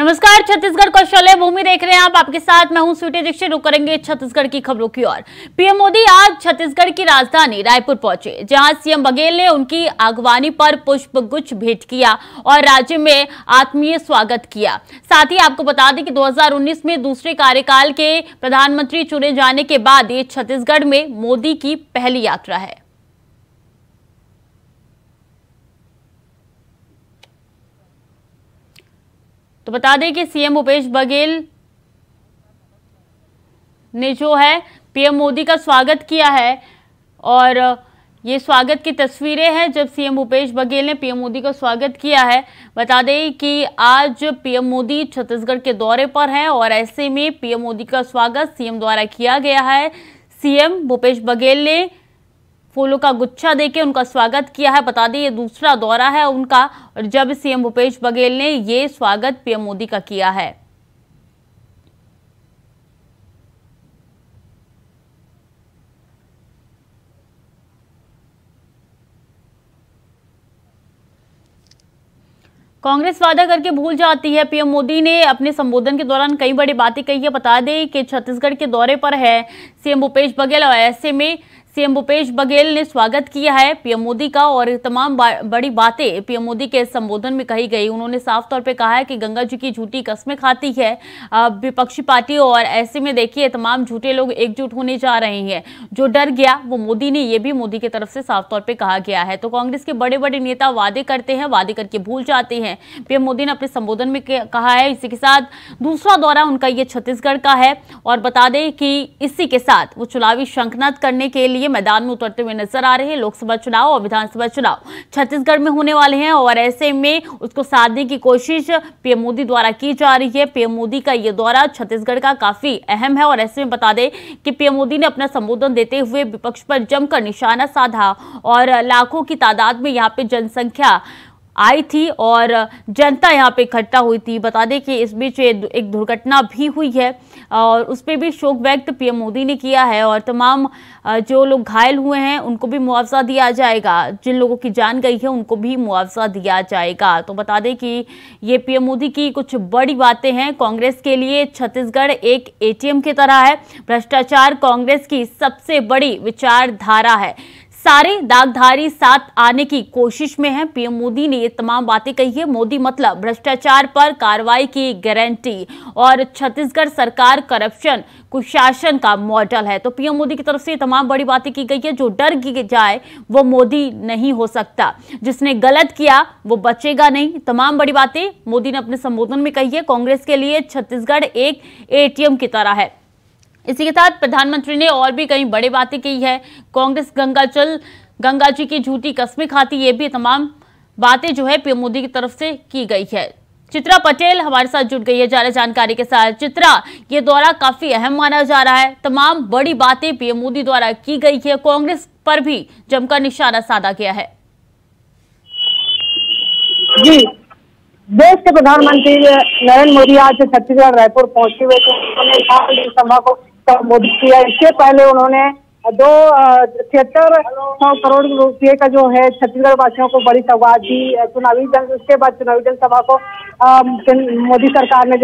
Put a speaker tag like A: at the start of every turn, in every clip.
A: नमस्कार, छत्तीसगढ़ कौशल्य भूमि देख रहे हैं आप। आपके साथ मैं हूं स्वीटी दीक्षित। रुक करेंगे छत्तीसगढ़ की खबरों की ओर। पीएम मोदी आज छत्तीसगढ़ की राजधानी रायपुर पहुंचे, जहां सीएम बघेल ने उनकी अगवानी पर पुष्प गुच्छ भेंट किया और राज्य में आत्मीय स्वागत किया। साथ ही आपको बता दें कि 2019 में दूसरे कार्यकाल के प्रधानमंत्री चुने जाने के बाद ये छत्तीसगढ़ में मोदी की पहली यात्रा है। तो बता दें कि सीएम भूपेश बघेल ने जो है पीएम मोदी का स्वागत किया है और ये स्वागत की तस्वीरें हैं जब सीएम भूपेश बघेल ने पीएम मोदी का स्वागत किया है। बता दें कि आज पीएम मोदी छत्तीसगढ़ के दौरे पर हैं और ऐसे में पीएम मोदी का स्वागत सीएम द्वारा किया गया है। सीएम भूपेश बघेल ने फूलों का गुच्छा देके उनका स्वागत किया है। बता दें ये दूसरा दौरा है उनका और जब सीएम भूपेश बघेल ने ये स्वागत पीएम मोदी का किया है। कांग्रेस वादा करके भूल जाती है। पीएम मोदी ने अपने संबोधन के दौरान कई बड़ी बातें कही है। बता दें कि छत्तीसगढ़ के दौरे पर है सीएम भूपेश बघेल और ऐसे में सीएम भूपेश बघेल ने स्वागत किया है पीएम मोदी का और तमाम बड़ी बातें पीएम मोदी के संबोधन में कही गई। उन्होंने साफ तौर पे कहा है कि गंगा जी की झूठी कस्में खाती है विपक्षी पार्टी और ऐसे में देखिए तमाम झूठे लोग एकजुट होने जा रहे हैं। जो डर गया वो मोदी ने, ये भी मोदी की तरफ से साफ तौर पर कहा गया है। तो कांग्रेस के बड़े बड़े नेता वादे करते हैं, वादे करके भूल जाते हैं। पीएम मोदी ने अपने संबोधन में कहा है। इसी के साथ दूसरा दौरा उनका ये छत्तीसगढ़ का है और बता दें कि इसी के साथ वो चुनावी शंखनाद करने के लिए मैदान में उतरते हुए नजर आ रहे हैं। लोकसभा चुनाव और विधानसभा चुनाव छत्तीसगढ़ में होने वाले हैं और ऐसे में उसको साधने की कोशिश पीएम मोदी द्वारा की जा रही है। पीएम मोदी का ये दौरा छत्तीसगढ़ का काफी अहम है और ऐसे में बता दें कि पीएम मोदी ने अपना संबोधन देते हुए विपक्ष पर जमकर निशाना साधा और लाखों की तादाद में यहाँ पे जनसंख्या आई थी और जनता यहाँ पे इकट्ठा हुई थी। बता दें कि इस बीच एक दुर्घटना भी हुई है और उस पर भी शोक व्यक्त पीएम मोदी ने किया है और तमाम जो लोग घायल हुए हैं उनको भी मुआवजा दिया जाएगा। जिन लोगों की जान गई है उनको भी मुआवजा दिया जाएगा। तो बता दें कि ये पीएम मोदी की कुछ बड़ी बातें हैं। कांग्रेस के लिए छत्तीसगढ़ एक एटीएम की तरह है। भ्रष्टाचार कांग्रेस की सबसे बड़ी विचारधारा है। सारे दागधारी साथ आने की कोशिश में हैं। पीएम मोदी ने ये तमाम बातें कही है। मोदी मतलब भ्रष्टाचार पर कार्रवाई की गारंटी और छत्तीसगढ़ सरकार करप्शन कुशासन का मॉडल है। तो पीएम मोदी की तरफ से तमाम बड़ी बातें की गई है। जो डर जाए वो मोदी नहीं हो सकता, जिसने गलत किया वो बचेगा नहीं। तमाम बड़ी बातें मोदी ने अपने संबोधन में कही है। कांग्रेस के लिए छत्तीसगढ़ एक एटीएम की तरह है। इसी के साथ प्रधानमंत्री ने और भी कई बड़ी बातें की है। कांग्रेस गंगा जी की झूठी कस्में खाती, ये भी तमाम बातें जो है पीएम मोदी की तरफ से की गई है। चित्रा पटेल हमारे साथ जुड़ गई है ज्यादा जानकारी के साथ। चित्रा, ये दौरा काफी अहम माना जा रहा है। तमाम बड़ी बातें पीएम मोदी द्वारा की गई है। कांग्रेस पर भी जमकर निशाना साधा गया है।
B: जी, देश के प्रधानमंत्री नरेंद्र मोदी आज छत्तीसगढ़ रायपुर पहुंचे हुए थे। उन्होंने सभा को संबोधित किया। इससे पहले उन्होंने 7300 करोड़ रुपये का जो है छत्तीसगढ़ वासियों को बड़ी सौगात दी चुनावी जंग। उसके बाद चुनावी जनसभा को मोदी सरकार ने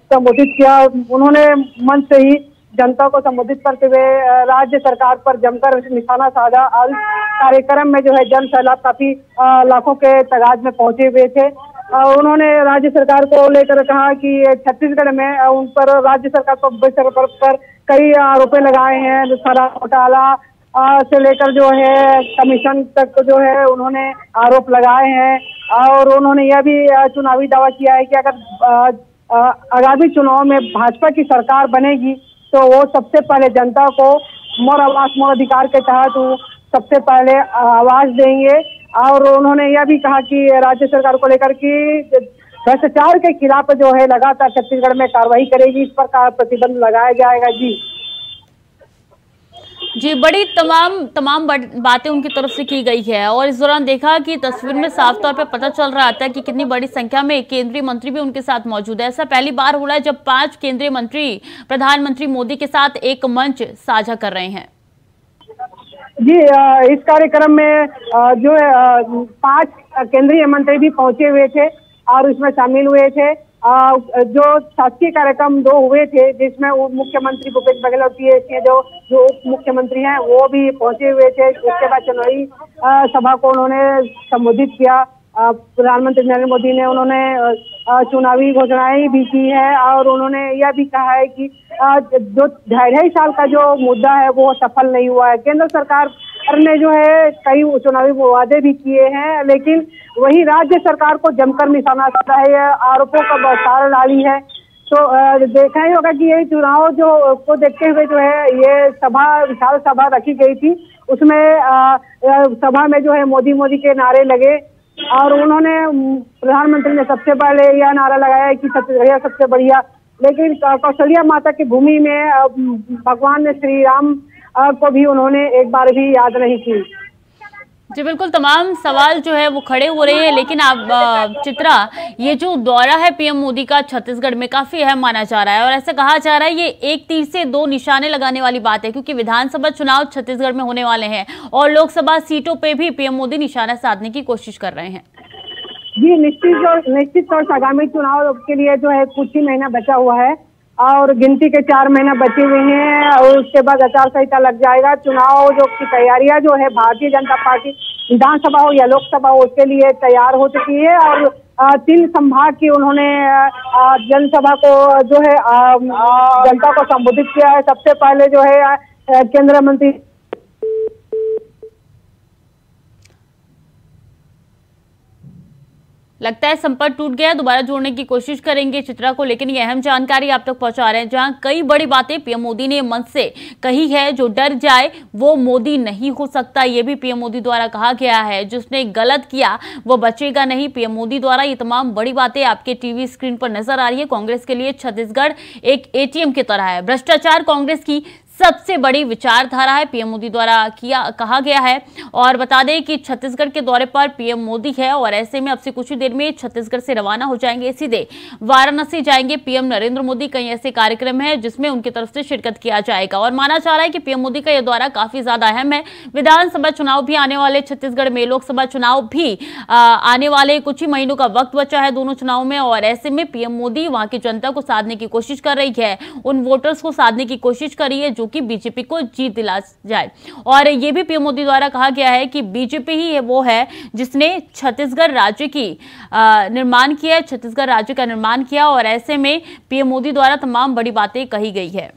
B: संबोधित किया। उन्होंने मंच से ही जनता को संबोधित करते हुए राज्य सरकार पर जमकर निशाना साधा। कार्यक्रम में जो है जन सैलाब काफी लाखों के तादाद में पहुंचे हुए थे। उन्होंने राज्य सरकार को लेकर कहा कि छत्तीसगढ़ में उन पर राज्य सरकार पर कई आरोप लगाए हैं। सारा घोटाला से लेकर जो है कमीशन तक जो है उन्होंने आरोप लगाए हैं और उन्होंने यह भी चुनावी दावा किया है कि अगर आगामी चुनाव में भाजपा की सरकार बनेगी तो वो सबसे पहले जनता को मोर आवास मोर अधिकार के तहत सबसे पहले आवाज देंगे। और उन्होंने यह भी कहा कि राज्य सरकार को लेकर कि भ्रष्टाचार के खिलाफ जो है लगातार छत्तीसगढ़ में कार्रवाई करेगी, इस पर प्रतिबंध लगाया जाएगा।
A: जी, बड़ी तमाम बातें उनकी तरफ से की गई है और इस दौरान देखा कि तस्वीर में साफ तौर पे पता चल रहा था कि कितनी बड़ी संख्या में केंद्रीय मंत्री भी उनके साथ मौजूद है। ऐसा पहली बार हो रहा है जब 5 केंद्रीय मंत्री प्रधानमंत्री मोदी के साथ एक मंच साझा कर रहे हैं।
B: जी, इस कार्यक्रम में जो है 5 केंद्रीय मंत्री भी पहुंचे हुए थे और इसमें शामिल हुए थे जो शासकीय कार्यक्रम 2 हुए थे, जिसमें मुख्यमंत्री भूपेश बघेल और पीएस के जो उप मुख्यमंत्री हैं वो भी पहुंचे हुए थे। उसके बाद चुनावी सभा को उन्होंने संबोधित किया। प्रधानमंत्री नरेंद्र मोदी ने उन्होंने चुनावी घोषणाएं भी की है और उन्होंने यह भी कहा है कि जो 2.5 साल का जो मुद्दा है वो सफल नहीं हुआ है। केंद्र सरकार ने जो है कई चुनावी वादे भी किए हैं, लेकिन वही राज्य सरकार को जमकर निशाना साधा है, आरोपों का बौछार डाली है। तो देखा ही होगा कि ये चुनाव जो को देखते हुए जो है ये विशाल सभा रखी गई थी। उसमें सभा में जो है मोदी मोदी के नारे लगे और उन्होंने प्रधानमंत्री ने सबसे पहले यह नारा लगाया है कि छत्तीसगढ़ सबसे बढ़िया। लेकिन कौशल्या माता की भूमि में भगवान श्री राम को भी उन्होंने एक बार भी याद नहीं की।
A: जी बिल्कुल, तमाम सवाल जो है वो खड़े हो रहे हैं, लेकिन आप चित्रा, ये जो दौरा है पीएम मोदी का छत्तीसगढ़ में काफी अहम माना जा रहा है और ऐसा कहा जा रहा है ये एक तीर से 2 निशाने लगाने वाली बात है, क्योंकि विधानसभा चुनाव छत्तीसगढ़ में होने वाले हैं और लोकसभा सीटों पे भी पीएम मोदी निशाना साधने की कोशिश कर रहे हैं।
B: जी निश्चित तौर से आगामी चुनाव के लिए जो है कुछ ही महीना बचा हुआ है और गिनती के 4 महीना बचे हुए हैं और उसके बाद आचार संहिता लग जाएगा। चुनाव जो की तैयारियां जो है भारतीय जनता पार्टी विधानसभा हो या लोकसभा हो उसके लिए तैयार हो चुकी है और 3 संभाग की उन्होंने जनसभा को जो है जनता को संबोधित किया है। सबसे पहले जो है केंद्रीय मंत्री
A: लगता है संपर्क टूट गया, दोबारा जोड़ने की कोशिश करेंगे चित्रा को, लेकिन ये अहम जानकारी आप तक पहुंचा रहे हैं जहां कई बड़ी बातें पीएम मोदी ने मंच से कही है। जो डर जाए वो मोदी नहीं हो सकता, ये भी पीएम मोदी द्वारा कहा गया है। जिसने गलत किया वो बचेगा नहीं। पीएम मोदी द्वारा ये तमाम बड़ी बातें आपके टीवी स्क्रीन पर नजर आ रही है। कांग्रेस के लिए छत्तीसगढ़ एक एटीएम की तरह है। भ्रष्टाचार कांग्रेस की सबसे बड़ी विचारधारा है, पीएम मोदी द्वारा कहा गया है। और बता दें कि छत्तीसगढ़ के दौरे पर पीएम मोदी है और ऐसे में अब से कुछ ही देर में छत्तीसगढ़ से रवाना हो जाएंगे, सीधे वाराणसी जाएंगे पीएम नरेंद्र मोदी। कई ऐसे कार्यक्रम है जिसमें उनकी तरफ से शिरकत किया जाएगा और माना जा रहा है कि पीएम मोदी का यह दौरा काफी ज्यादा अहम है। विधानसभा चुनाव भी आने वाले छत्तीसगढ़ में, लोकसभा चुनाव भी आने वाले, कुछ ही महीनों का वक्त बचा है दोनों चुनाव में और ऐसे में पीएम मोदी वहां की जनता को साधने की कोशिश कर रही है, उन वोटर्स को साधने की कोशिश कर रही है कि बीजेपी को जीत दिला जाए। और यह भी पीएम मोदी द्वारा कहा गया है कि बीजेपी ही वो है जिसने छत्तीसगढ़ राज्य की निर्माण किया, छत्तीसगढ़ राज्य का निर्माण किया और ऐसे में पीएम मोदी द्वारा तमाम बड़ी बातें कही गई है।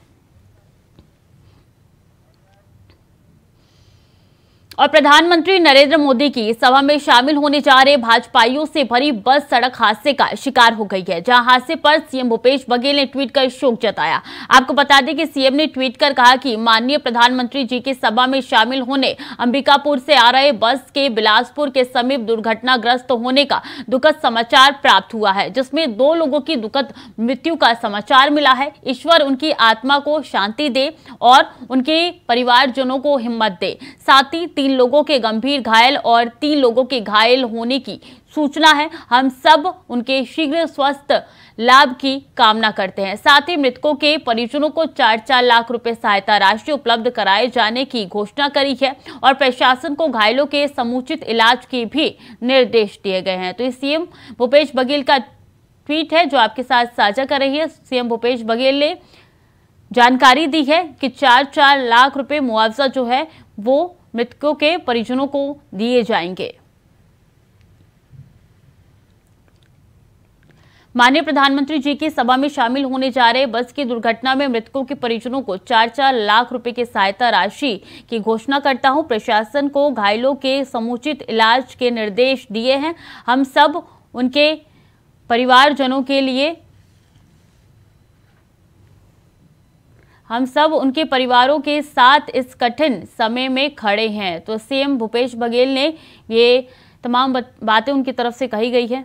A: और प्रधानमंत्री नरेंद्र मोदी की सभा में शामिल होने जा रहे भाजपाइयों से भरी बस सड़क हादसे का शिकार हो गई है, जहां हादसे पर सीएम भूपेश बघेल ने ट्वीट कर शोक जताया। आपको बता दें कि सीएम ने ट्वीट कर कहा कि माननीय प्रधानमंत्री जी की सभा में शामिल होने अंबिकापुर से आ रहे बस के बिलासपुर के समीप दुर्घटनाग्रस्त होने का दुखद समाचार प्राप्त हुआ है, जिसमें 2 लोगों की दुखद मृत्यु का समाचार मिला है। ईश्वर उनकी आत्मा को शांति दे और उनके परिवारजनों को हिम्मत दे। साथ ही 3 लोगों के गंभीर घायल और 3 लोगों के घायल होने की सूचना है। हम सब उनके शीघ्र स्वस्थ लाभ की कामना करते हैं। साथ ही मृतकों के परिजनों को 4-4 लाख रुपए सहायता राशि उपलब्ध कराए जाने की घोषणा करी है और प्रशासन को घायलों के समुचित इलाज के भी निर्देश दिए गए हैं। तो ये सीएम भूपेश बघेल का ट्वीट है जो आपके साथ साझा कर रही है। सीएम भूपेश बघेल ने जानकारी दी है कि 4-4 लाख रुपए मुआवजा जो है वो मृतकों के परिजनों को दिए जाएंगे। माननीय प्रधानमंत्री जी की सभा में शामिल होने जा रहे बस की दुर्घटना में मृतकों के परिजनों को 4-4 लाख रुपए की सहायता राशि की घोषणा करता हूं। प्रशासन को घायलों के समुचित इलाज के निर्देश दिए हैं। हम सब उनके परिवारजनों के लिए, हम सब उनके परिवारों के साथ इस कठिन समय में खड़े हैं। तो सीएम भूपेश बघेल ने ये तमाम बातें उनकी तरफ से कही गई है।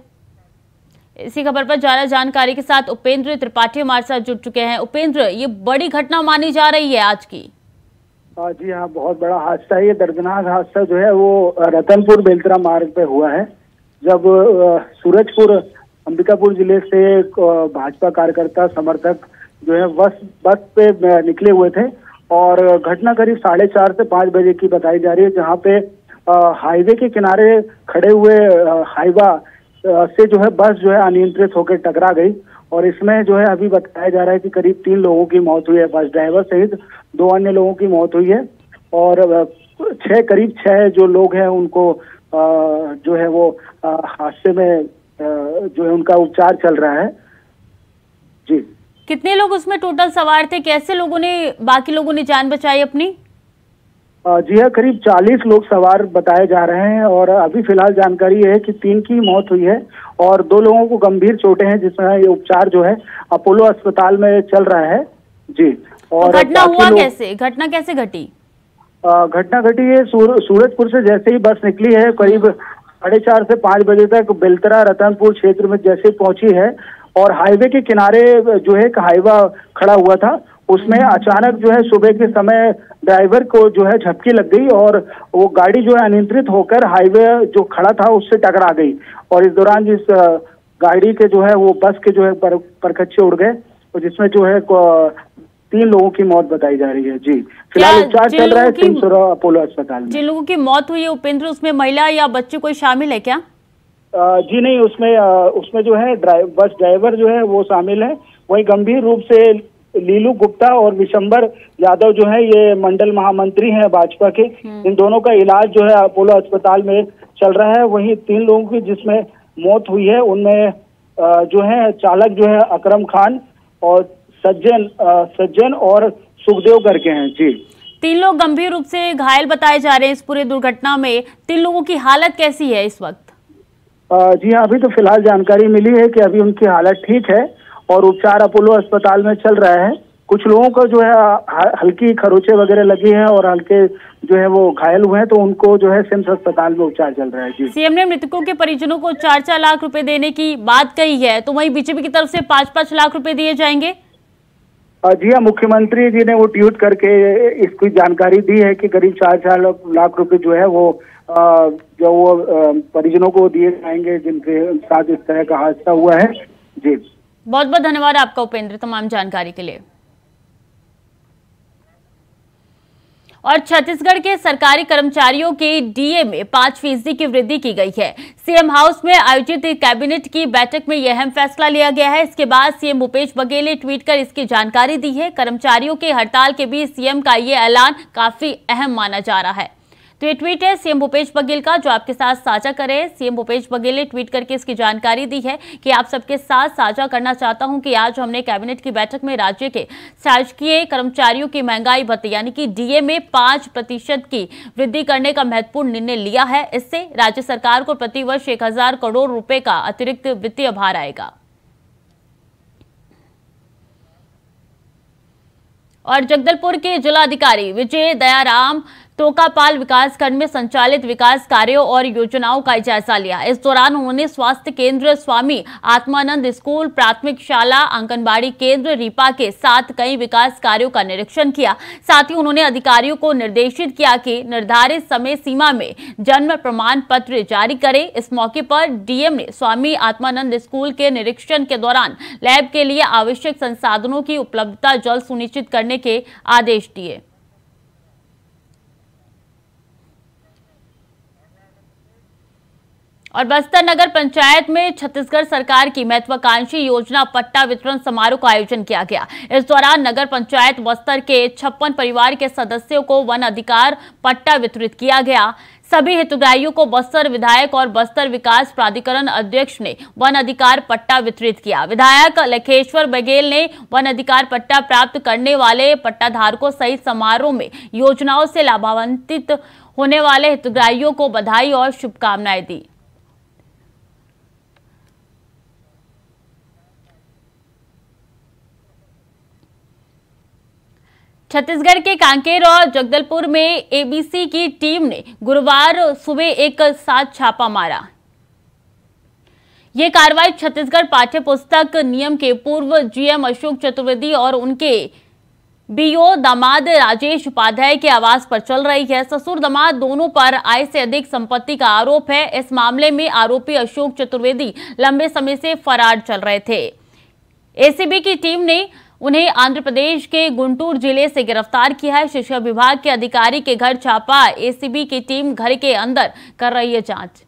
A: इसी खबर पर ज्यादा जानकारी के साथ उपेंद्र त्रिपाठी हमारे साथ जुड़ चुके हैं। उपेंद्र, ये बड़ी घटना मानी जा रही है आज की।
C: जी हाँ, बहुत बड़ा हादसा है। ये दर्दनाक हादसा जो है वो रतनपुर बेलतरा मार्ग पे हुआ है, जब सूरजपुर अंबिकापुर जिले से भाजपा कार्यकर्ता समर्थक जो है बस पे निकले हुए थे और घटना करीब 4:30 से 5 बजे की बताई जा रही है, जहां पे हाईवे के किनारे खड़े हुए हाईवा से जो है बस जो है अनियंत्रित होकर टकरा गई और इसमें जो है अभी बताया जा रहा है कि करीब 3 लोगों की मौत हुई है, बस ड्राइवर सहित 2 अन्य लोगों की मौत हुई है और करीब 6 जो लोग हैं उनको जो है वो हादसे में जो है उनका उपचार चल रहा है। जी,
A: कितने लोग उसमें टोटल सवार थे, कैसे बाकी लोगों ने जान बचाई अपनी?
C: जी हाँ, करीब 40 लोग सवार बताए जा रहे हैं और अभी फिलहाल जानकारी है कि 3 की मौत हुई है और 2 लोगों को गंभीर चोटें हैं, जिसमें ये उपचार जो है अपोलो अस्पताल में चल रहा है। जी, और
A: तो घटना कैसे घटी?
C: घटना घटी है सूरजपुर से जैसे ही बस निकली है, करीब 4:30 से 5 बजे तक बेलतरा रतनपुर क्षेत्र में जैसे पहुंची है और हाईवे के किनारे जो है एक हाईवा खड़ा हुआ था, उसमें अचानक जो है सुबह के समय ड्राइवर को जो है झपकी लग गई और वो गाड़ी जो है अनियंत्रित होकर हाईवे जो खड़ा था उससे टकरा गई और इस दौरान जिस गाड़ी के जो है वो बस के जो है परखच्चे उड़ गए और जिसमें जो है 3 लोगों की मौत बताई जा रही है। जी, फिलहाल उपचार चल रहा है सिंहसुरा अपोलो अस्पताल में।
A: जिन लोगों की मौत हुई है उपेंद्र, उसमें महिला या बच्चे कोई शामिल है क्या?
C: जी नहीं, उसमें जो है बस ड्राइवर जो है वो शामिल है। वही गंभीर रूप से लीलू गुप्ता और विशंबर यादव जो है ये मंडल महामंत्री हैं भाजपा के, इन दोनों का इलाज जो है अपोलो अस्पताल में चल रहा है। वहीं 3 लोगों की जिसमें मौत हुई है उनमें जो है चालक जो है अकरम खान और सज्जन और सुखदेव करके हैं। जी,
A: 3 लोग गंभीर रूप से घायल बताए जा रहे हैं इस पूरे दुर्घटना में। 3 लोगों की हालत कैसी है इस वक्त?
C: जी हाँ, अभी तो फिलहाल जानकारी मिली है कि अभी उनकी हालत ठीक है और उपचार अपोलो अस्पताल में चल रहा है। कुछ लोगों को जो है हल्की खरोंचे वगैरह लगी हैं और हल्के जो है वो घायल हुए हैं, तो उनको जो है सिम्स अस्पताल में उपचार चल रहा है। जी,
A: सीएम ने मृतकों के परिजनों को 4-4 लाख रुपए देने की बात कही है, तो वहीं बीजेपी की तरफ से 5-5 लाख रुपए दिए जाएंगे।
C: जी हाँ, मुख्यमंत्री जी ने वो ट्वीट करके इसकी जानकारी दी है कि करीब 4-4 लाख रुपए जो है वो जो वो परिजनों को दिए जाएंगे जिनके साथ इस तरह का हादसा हुआ है। जी,
A: बहुत बहुत धन्यवाद आपका उपेंद्र तमाम जानकारी के लिए। और छत्तीसगढ़ के सरकारी कर्मचारियों के डीए में 5% की वृद्धि की गई है। सीएम हाउस में आयोजित कैबिनेट की बैठक में यह अहम फैसला लिया गया है। इसके बाद सीएम भूपेश बघेल ने ट्वीट कर इसकी जानकारी दी है। कर्मचारियों के हड़ताल के बीच सीएम का ये ऐलान काफी अहम माना जा रहा है। तो ये ट्वीट है सीएम भूपेश बघेल का, जो आपके साथ साझा करें। सीएम भूपेश बघेल ने ट्वीट करके इसकी जानकारी दी है कि आप सबके साथ साझा करना चाहता हूं कि आज हमने कैबिनेट की बैठक में राज्य के शासकीय कर्मचारियों की महंगाई भत्ते यानी कि डीए में 5% की वृद्धि करने का महत्वपूर्ण निर्णय लिया है। इससे राज्य सरकार को प्रतिवर्ष 1000 करोड़ रुपए का अतिरिक्त वित्तीय भार आएगा। और जगदलपुर के जिलाधिकारी विजय दयाराम टोकापाल विकासखंड में संचालित विकास कार्यों और योजनाओं का जायजा लिया। इस दौरान उन्होंने स्वास्थ्य केंद्र स्वामी आत्मानंद स्कूल, प्राथमिक शाला, आंगनबाड़ी केंद्र रीपा के साथ कई विकास कार्यों का निरीक्षण किया। साथ ही उन्होंने अधिकारियों को निर्देशित किया कि निर्धारित समय सीमा में जन्म प्रमाण पत्र जारी करें। इस मौके पर डीएम ने स्वामी आत्मानंद स्कूल के निरीक्षण के दौरान लैब के लिए आवश्यक संसाधनों की उपलब्धता जल्द सुनिश्चित करने के आदेश दिए। और बस्तर नगर पंचायत में छत्तीसगढ़ सरकार की महत्वाकांक्षी योजना पट्टा वितरण समारोह का आयोजन किया गया। इस दौरान नगर पंचायत बस्तर के 56 परिवार के सदस्यों को वन अधिकार पट्टा वितरित किया गया। सभी हितग्राहियों को बस्तर विधायक और बस्तर विकास प्राधिकरण अध्यक्ष ने वन अधिकार पट्टा वितरित किया। विधायक लखेश्वर बघेल ने वन अधिकार पट्टा प्राप्त करने वाले पट्टाधारकों सहित समारोह में योजनाओं से लाभान्वित होने वाले हितग्राहियों को बधाई और शुभकामनाएं दी। छत्तीसगढ़ के कांकेर और जगदलपुर में एबीसी की टीम ने गुरुवार सुबह एक साथ छापा मारा। ये कार्रवाई छत्तीसगढ़ पाठ्य पुस्तक नियम के पूर्व जीएम अशोक चतुर्वेदी और उनके बीओ दामाद राजेश उपाध्याय के आवास पर चल रही है। ससुर दामाद दोनों पर आय से अधिक संपत्ति का आरोप है। इस मामले में आरोपी अशोक चतुर्वेदी लंबे समय से फरार चल रहे थे। एसीबी की टीम ने उन्हें आंध्र प्रदेश के गुंटूर जिले से गिरफ्तार किया है। शिक्षा विभाग के अधिकारी के घर छापा एसीबी की टीम घर के अंदर कर रही है जांच।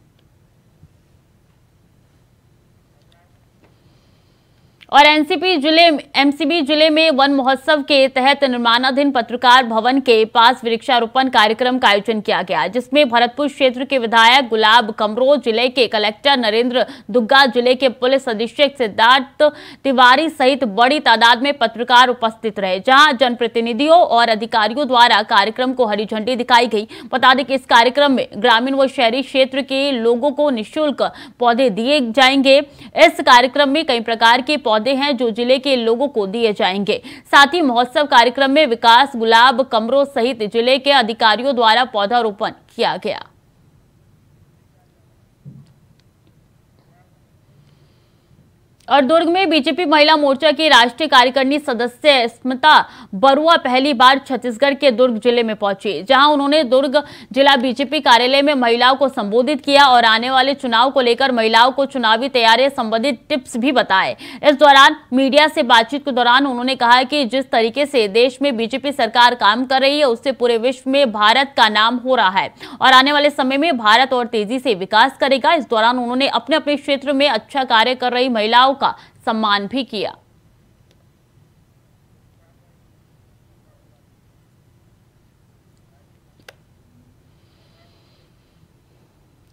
A: और एमसीबी जिले में वन महोत्सव के तहत निर्माणाधीन पत्रकार भवन के पास वृक्षारोपण कार्यक्रम का आयोजन किया गया, जिसमें भरतपुर क्षेत्र के विधायक गुलाब कमरो, जिले के कलेक्टर नरेंद्र दुग्गा, जिले के पुलिस अधीक्षक सिद्धार्थ तिवारी सहित बड़ी तादाद में पत्रकार उपस्थित रहे, जहां जनप्रतिनिधियों और अधिकारियों द्वारा कार्यक्रम को हरी झंडी दिखाई गई। बता दें कि इस कार्यक्रम में ग्रामीण व शहरी क्षेत्र के लोगों को निःशुल्क पौधे दिए जाएंगे। इस कार्यक्रम में कई प्रकार के पौधे हैं जो जिले के लोगों को दिए जाएंगे। साथ ही महोत्सव कार्यक्रम में विकास गुलाब कमरों सहित जिले के अधिकारियों द्वारा पौधारोपण किया गया। और दुर्ग में बीजेपी महिला मोर्चा की राष्ट्रीय कार्यकारिणी सदस्य स्मिता बरुआ पहली बार छत्तीसगढ़ के दुर्ग जिले में पहुंची, जहां उन्होंने दुर्ग जिला बीजेपी कार्यालय में महिलाओं को संबोधित किया और आने वाले चुनाव को लेकर महिलाओं को चुनावी तैयारी संबंधित टिप्स भी बताए। इस दौरान मीडिया से बातचीत के दौरान उन्होंने कहा कि जिस तरीके से देश में बीजेपी सरकार काम कर रही है, उससे पूरे विश्व में भारत का नाम हो रहा है और आने वाले समय में भारत और तेजी से विकास करेगा। इस दौरान उन्होंने अपने अपने क्षेत्र में अच्छा कार्य कर रही महिलाओं का सम्मान भी किया।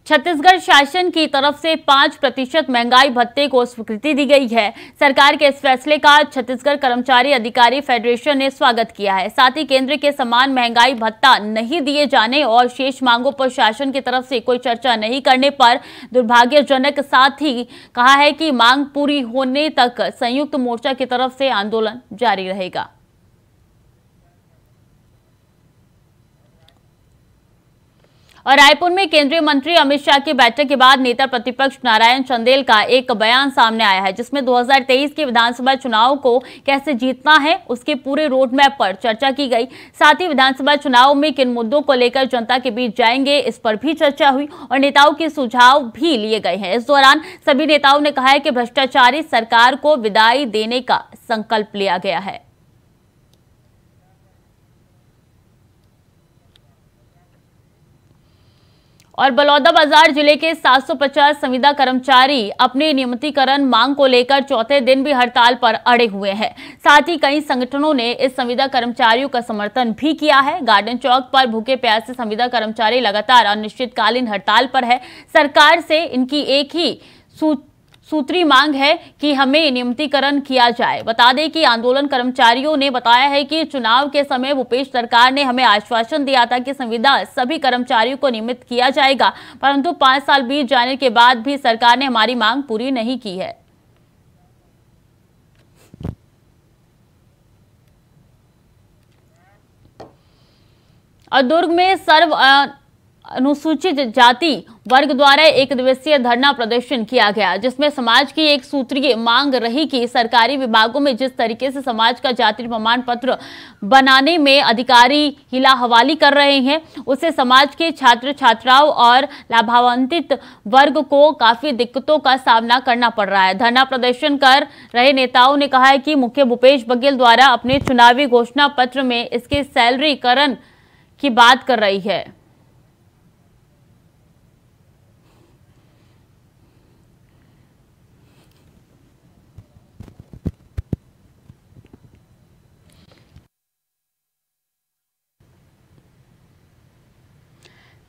A: छत्तीसगढ़ शासन की तरफ से 5% महंगाई भत्ते को स्वीकृति दी गई है। सरकार के इस फैसले का छत्तीसगढ़ कर्मचारी अधिकारी फेडरेशन ने स्वागत किया है। साथ ही केंद्र के समान महंगाई भत्ता नहीं दिए जाने और शेष मांगों पर शासन की तरफ से कोई चर्चा नहीं करने पर दुर्भाग्यजनक, साथ ही कहा है कि मांग पूरी होने तक संयुक्त मोर्चा की तरफ से आंदोलन जारी रहेगा। और रायपुर में केंद्रीय मंत्री अमित शाह की बैठक के बाद नेता प्रतिपक्ष नारायण चंदेल का एक बयान सामने आया है, जिसमें 2023 के विधानसभा चुनाव को कैसे जीतना है उसके पूरे रोड मैप पर चर्चा की गई। साथ ही विधानसभा चुनाव में किन मुद्दों को लेकर जनता के बीच जाएंगे, इस पर भी चर्चा हुई और नेताओं के सुझाव भी लिए गए हैं। इस दौरान सभी नेताओं ने कहा है कि भ्रष्टाचारी सरकार को विदाई देने का संकल्प लिया गया है। और बलौदाबाजार जिले के 750 संविदा कर्मचारी अपने नियमितीकरण मांग को लेकर चौथे दिन भी हड़ताल पर अड़े हुए हैं। साथ ही कई संगठनों ने इस संविदा कर्मचारियों का समर्थन भी किया है। गार्डन चौक पर भूखे प्यासे संविदा कर्मचारी लगातार अनिश्चितकालीन हड़ताल पर है। सरकार से इनकी एक ही सूत्री मांग है कि हमें नियमितीकरण किया जाए। बता दें कि आंदोलन कर्मचारियों ने बताया है कि चुनाव के समय भूपेश सरकार ने हमें आश्वासन दिया था कि संविदा सभी कर्मचारियों को नियमित किया जाएगा, परंतु 5 साल बीत जाने के बाद भी सरकार ने हमारी मांग पूरी नहीं की है। और दुर्ग में अनुसूचित जाति वर्ग द्वारा एक दिवसीय धरना प्रदर्शन किया गया, जिसमें समाज की एक सूत्रीय मांग रही कि सरकारी विभागों में जिस तरीके से समाज का जाति प्रमाण पत्र बनाने में अधिकारी हिला हवाली कर रहे हैं, उससे समाज के छात्र छात्राओं और लाभान्वित वर्ग को काफी दिक्कतों का सामना करना पड़ रहा है। धरना प्रदर्शन कर रहे नेताओं ने कहा है कि मुख्य भूपेश बघेल द्वारा अपने चुनावी घोषणा पत्र में इसके सैलरीकरण की बात कर रही है।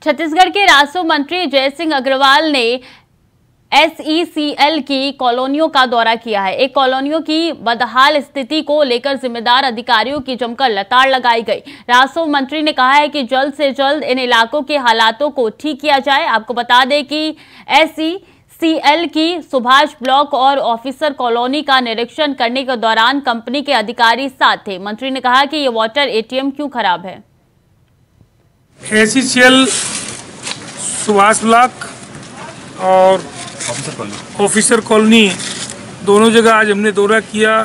A: छत्तीसगढ़ के राजस्व मंत्री जयसिंह अग्रवाल ने SECL की कॉलोनियों का दौरा किया है। एक कॉलोनियों की बदहाल स्थिति को लेकर जिम्मेदार अधिकारियों की जमकर लताड़ लगाई गई। राजस्व मंत्री ने कहा है कि जल्द से जल्द इन इलाकों के हालातों को ठीक किया जाए। आपको बता दें कि SECL की सुभाष ब्लॉक और ऑफिसर कॉलोनी का निरीक्षण करने के दौरान कंपनी के अधिकारी साथ थे। मंत्री ने कहा कि ये वाटर ATM क्यों खराब है।
D: SECL सुभाष ब्लॉक और ऑफिसर कॉलोनी दोनों जगह आज हमने दौरा किया,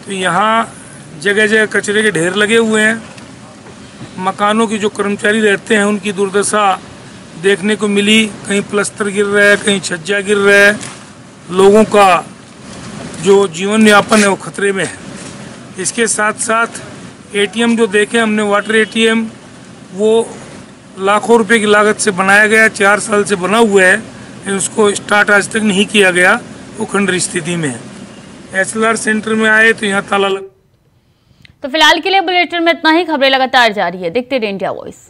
D: तो यहाँ जगह जगह कचरे के ढेर लगे हुए हैं। मकानों की जो कर्मचारी रहते हैं उनकी दुर्दशा देखने को मिली। कहीं प्लस्तर गिर रहा है, कहीं छज्जा गिर रहा है। लोगों का जो जीवन यापन है वो खतरे में है। इसके साथ साथ ATM जो देखे हमने, वाटर ATM, वो लाखों रुपए की लागत से बनाया गया, 4 साल से बना हुआ है, उसको स्टार्ट आज तक नहीं किया गया, वो खंडर स्थिति में है। SLR सेंटर में आए तो यहाँ ताला लग।
A: तो फिलहाल के लिए बुलेटिन में इतना ही। खबरें लगातार जारी है, देखते रहिए इंडिया वॉइस।